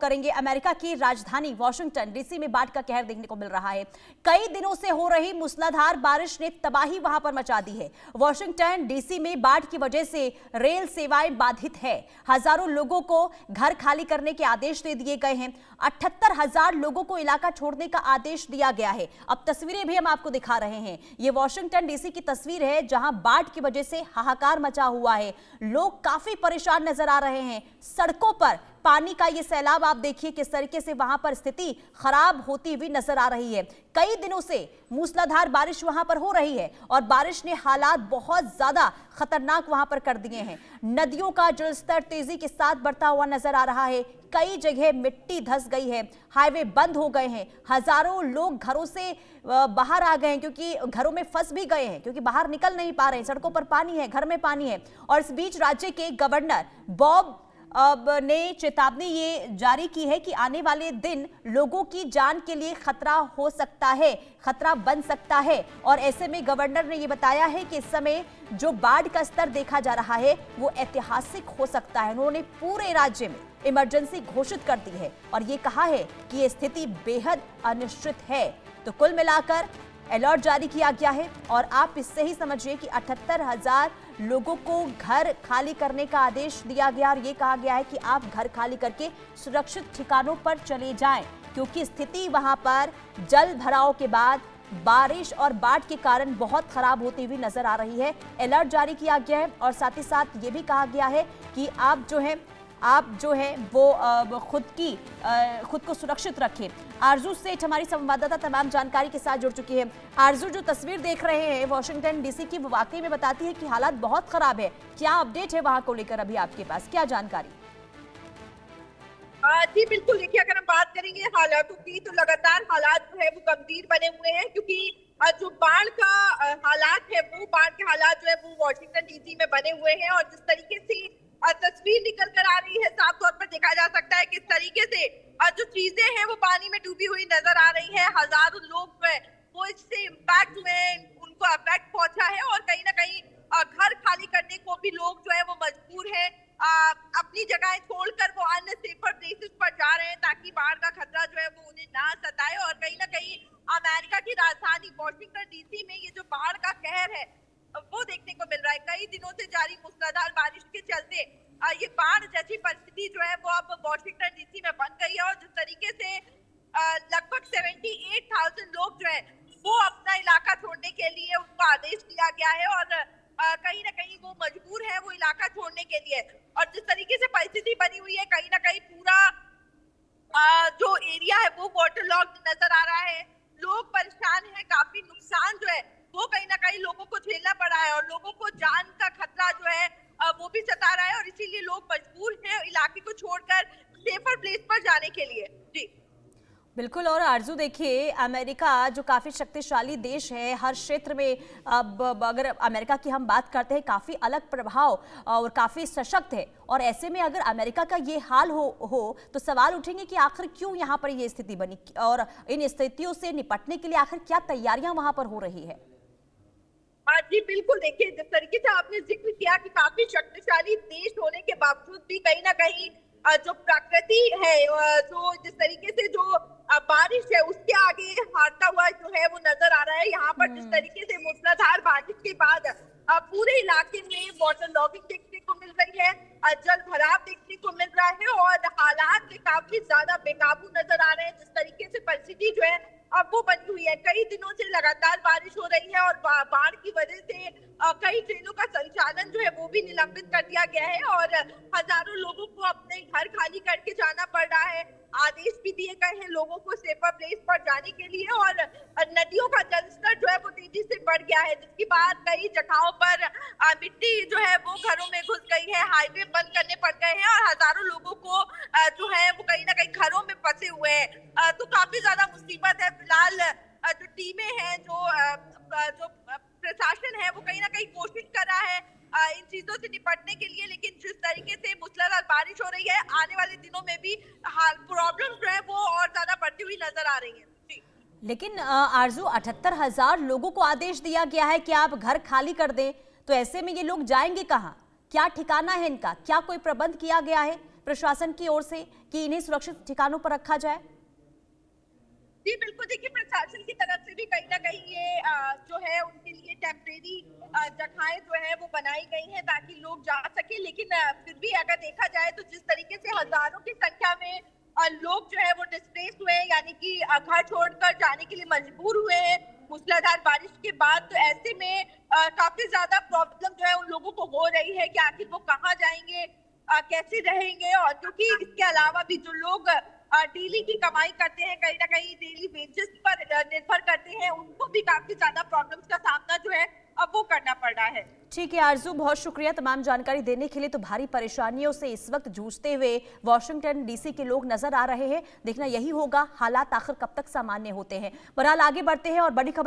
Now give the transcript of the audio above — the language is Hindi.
करेंगे। अमेरिका की राजधानी वॉशिंगटन डीसी में बाढ़ का कहर देखने को मिल रहा है। कई दिनों से हो रही मूसलाधार बारिश ने तबाही वहां पर मचा दी है। वॉशिंगटन डीसी में बाढ़ की वजह से रेल सेवाएं बाधित है। हजारों लोगों को घर खाली करने के आदेश दे दिए गए हैं। 78,000 लोगों को इलाका छोड़ने का आदेश दिया गया है। अब तस्वीरें भी हम आपको दिखा रहे हैं। ये वॉशिंगटन डीसी की तस्वीर है जहां बाढ़ की वजह से हाहाकार मचा हुआ है। लोग काफी परेशान नजर आ रहे हैं। सड़कों पर पानी का ये सैलाब आप देखिए किस तरीके से वहां पर स्थिति खराब होती हुई नजर आ रही है। कई दिनों से मूसलाधार बारिश वहां पर हो रही है और बारिश ने हालात बहुत ज्यादा खतरनाक वहां पर कर दिए हैं। नदियों का जलस्तर तेजी के साथ बढ़ता हुआ नजर आ रहा है। कई जगह मिट्टी धंस गई है, हाईवे बंद हो गए हैं। हजारों लोग घरों से बाहर आ गए हैं क्योंकि घरों में फंस भी गए हैं, क्योंकि बाहर निकल नहीं पा रहे हैं। सड़कों पर पानी है, घर में पानी है। और इस बीच राज्य के गवर्नर बॉब ने चेतावनी ये जारी की है कि आने वाले दिन लोगों की जान के लिए खतरा हो सकता है, खतरा बन सकता है। और ऐसे में गवर्नर ने ये बताया है कि इस समय जो बाढ़ का स्तर देखा जा रहा है वो ऐतिहासिक हो सकता है। उन्होंने पूरे राज्य में इमरजेंसी घोषित कर दी है और ये कहा है कि ये स्थिति बेहद अनिश्चित है। तो कुल मिलाकर अलर्ट जारी किया गया है और आप इससे ही समझिए कि 78,000 लोगों को घर खाली करने का आदेश दिया गया और ये कहा गया है कि आप घर खाली करके सुरक्षित ठिकानों पर चले जाएं, क्योंकि स्थिति वहां पर जल भराव के बाद बारिश और बाढ़ के कारण बहुत खराब होती हुई नजर आ रही है। अलर्ट जारी किया गया है और साथ ही साथ ये भी कहा गया है कि आप जो है वो खुद को सुरक्षित रखें। आरजू सेठ हमारी संवाददाता तमाम जानकारी के साथ जुड़ चुकी है। आरजू, जो तस्वीर देख रहे हैं वॉशिंगटन डीसी की, वो वाकई में बताती है कि हालात बहुत खराब है। क्या अपडेट है वहां को लेकर अभी आपके पास, क्या जानकारी? जी बिल्कुल, देखिए अगर हम बात करेंगे हालातों की तो लगातार हालात जो है वो गंभीर बने हुए हैं, क्योंकि जो बाढ़ का हालात है वो बाढ़ के हालात जो है वो वॉशिंगटन डीसी में बने हुए हैं। और जिस तरीके से तस्वीर निकल कर आ रही है, साफ तौर पर देखा जा सकता है किस तरीके से जो चीजें हैं वो पानी में डूबी हुई नजर आ रही है। हजारों लोग वो इससे इम्पैक्ट में उनको अफेक्ट पहुंचा है और कहीं ना कहीं घर खाली करने को भी लोग जो है वो मजबूर है। अपनी जगह छोड़कर वो अन्य सेफर प्लेसेस पर जा रहे हैं ताकि बाढ़ का खतरा जो है वो उन्हें ना सताए। और कहीं ना कहीं अमेरिका की राजधानी वॉशिंगटन डीसी में ये जो बाढ़ का कहर है वो देखने को मिल रहा है। कई दिनों से जारी मूसलाधार बारिश के चलते ये बाढ़ जैसी परिस्थिति जो है वो अब वॉशिंगटन डीसी में बन गई है। और जिस तरीके से लगभग 78,000 लोग जो है वो अपना इलाका छोड़ने के लिए उनको आदेश दिया गया है और कहीं ना कहीं वो मजबूर है वो इलाका छोड़ने के लिए। और जिस तरीके से परिस्थिति बनी हुई है, कहीं ना कहीं पूरा जो एरिया है वो वाटर लॉक्ड नजर आ रहा है। लोग परेशान हैं, काफी नुकसान जो है वो कहीं ना कहीं लोगों को झेलना पड़ा है और लोगों को जान का खतरा जो है वो भी सता रहा है। और इसीलिए लोग मजबूर हैं इलाके को छोड़कर सेफर प्लेस पर जाने के लिए। जी बिल्कुल। और आरजू, देखिए अमेरिका जो काफ़ी शक्तिशाली देश है हर क्षेत्र में, अब अगर अमेरिका की हम बात करते हैं काफ़ी अलग प्रभाव और काफ़ी सशक्त है। और ऐसे में अगर अमेरिका का ये हाल हो तो सवाल उठेंगे कि आखिर क्यों यहाँ पर ये स्थिति बनी और इन स्थितियों से निपटने के लिए आखिर क्या तैयारियां वहां पर हो रही है? जी बिल्कुल, देखिए जिस तरीके से आपने जिक्र किया कि काफी शक्तिशाली देश होने के बावजूद भी कहीं ना कहीं जो प्रकृति है, जो जिस तरीके से जो बारिश है उसके आगे हारता हुआ जो है वो नजर आ रहा है। यहाँ पर जिस तरीके से मूसलाधार बारिश के बाद पूरे इलाके में वाटर लॉगिंग देखने को मिल रही है, जल भराव देखने को मिल रहा है और हालात काफी ज्यादा बेकाबू नजर आ रहे हैं। जिस तरीके से परिस्थिति जो है अब वो बनी हुई है, कई दिनों से लगातार बारिश हो रही है और बाढ़ की वजह से कई ट्रेनों का संचालन जो है वो भी निलंबित कर दिया गया है और हजारों लोगों को अपने घर खाली करके जाना पड़ रहा है। आदेश भी दिए गए हैं लोगों को सेफर प्लेस पर जाने के लिए और नदियों का जलस्तर जो है वो तेजी से बढ़ गया है, जिसके बाद कई जगहों पर मिट्टी जो है वो घरों में घुस गई है, हाईवे बंद करने पड़ गए हैं और हजारों लोगों को जो है वो कहीं ना कहीं घरों में फंसे हुए हैं। तो काफी ज्यादा मुसीबत है। फिलहाल जो टीमें हैं, जो प्रशासन है वो कहीं ना कहीं कोशिश कर रहा है इन चीजों से निपटने के लिए, लेकिन जिस तरीके से मूसलाधार बारिश हो रही है आने वाले दिनों में भी प्रॉब्लम जो है वो और ज्यादा बढ़ती हुई नजर आ रही है। लेकिन आरजू, 78,000 लोगों को आदेश दिया गया है कि आप घर खाली कर दें, तो ऐसे में ये लोग जाएंगे कहाँ? क्या ठिकाना है इनका? क्या कोई प्रबंध किया गया है? प्रशासन की ओर से कि इन्हें सुरक्षित ठिकानों पर रखा जाए? जी बिल्कुल, देखिए प्रशासन की तरफ से भी कहीं ना कहीं ये जो है उनके लिए टेम्परेरी जगहें जो है वो बनाई गई हैं ताकि लोग जा सके। लेकिन फिर भी अगर देखा जाए तो जिस तरीके से हजारों की संख्या में लोग जो है वो डिस्प्लेस हुए हैं, यानी कि घर छोड़कर जाने के लिए मजबूर हुए हैं मूसलाधार बारिश के बाद, तो ऐसे में काफी ज्यादा प्रॉब्लम जो है उन लोगों को हो रही है कि आखिर वो कहाँ जाएंगे, कैसे रहेंगे। और क्योंकि इसके अलावा भी जो लोग डेली की कमाई करते हैं, कहीं ना कहीं डेली वेजेस पर निर्भर करते हैं, उनको भी काफी ज्यादा प्रॉब्लम्स का सामना जो है अब वो करना पड़ रहा है। ठीक है आरजू, बहुत शुक्रिया तमाम जानकारी देने के लिए। तो भारी परेशानियों से इस वक्त जूझते हुए वॉशिंगटन डीसी के लोग नजर आ रहे हैं। देखना यही होगा हालात आखिर कब तक सामान्य होते हैं। बहरहाल आगे बढ़ते हैं और बड़ी खबर